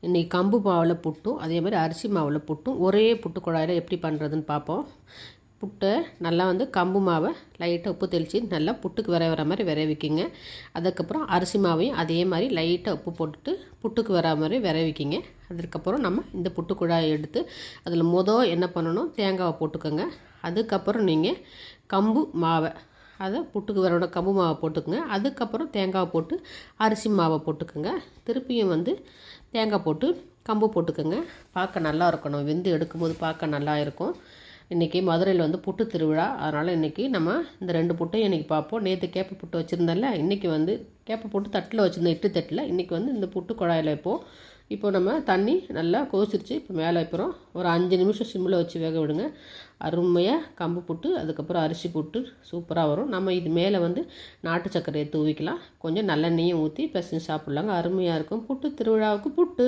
இன்றைக்கி கம்பு மாவில் புட்டும் அதே மாதிரி அரிசி மாவில் புட்டும் ஒரே புட்டு குழாயில் எப்படி பண்ணுறதுன்னு பார்ப்போம். புட்டை நல்லா கம்பு மாவை லைட்டாக உப்பு தெளித்து நல்லா புட்டுக்கு வர மாதிரி விரைவிக்கிங்க. அதுக்கப்புறம் அரிசி மாவையும் அதே மாதிரி லைட்டாக உப்பு போட்டுட்டு புட்டுக்கு வர மாதிரி விரைவிக்கிங்க. அதுக்கப்புறம் நம்ம இந்த புட்டு குழாயை எடுத்து அதில் என்ன பண்ணணும், தேங்காவை போட்டுக்கோங்க. அதுக்கப்புறம் நீங்கள் கம்பு மாவை அதை புட்டுக்கு வரோட கம்பு மாவை போட்டுக்கோங்க. அதுக்கப்புறம் தேங்காவை போட்டு அரிசி மாவை போட்டுக்கோங்க. திருப்பியும் தேங்காய் போட்டு கம்பு போட்டுக்கோங்க. பார்க்க நல்லா இருக்கணும், வெந்து எடுக்கும்போது பார்க்க நல்லா இருக்கும். இன்றைக்கி மதுரையில் புட்டு திருவிழா, அதனால் இன்றைக்கி நம்ம இந்த 2 புட்டையும் இன்றைக்கி பார்ப்போம். நேற்று கேப்பை புட்டு வச்சுருந்தேன்ல, இன்றைக்கி கேப்பை போட்டு தட்டில் வச்சுருந்தேன், இட்டு தட்டில். இன்றைக்கி இந்த புட்டு குழாயில் வைப்போம். இப்போ நம்ம தண்ணி நல்லா கொதிச்சிருச்சு. இப்போ மேலே வைக்கிறோம். ஒரு 5 நிமிஷம் சிம்மில் வச்சு வேக விடுங்க. அருமையாக கம்பு புட்டு அதுக்கப்புறம் அரிசி புட்டு சூப்பராக வரும். நம்ம இது மேலே நாட்டு சர்க்கரையை தூவிக்கலாம். கொஞ்சம் நல்லெண்ணெயும் ஊற்றி பிசைஞ்சு சாப்பிட்லாங்க. அருமையாக இருக்கும். புட்டு திருவிழாவுக்கு புட்டு.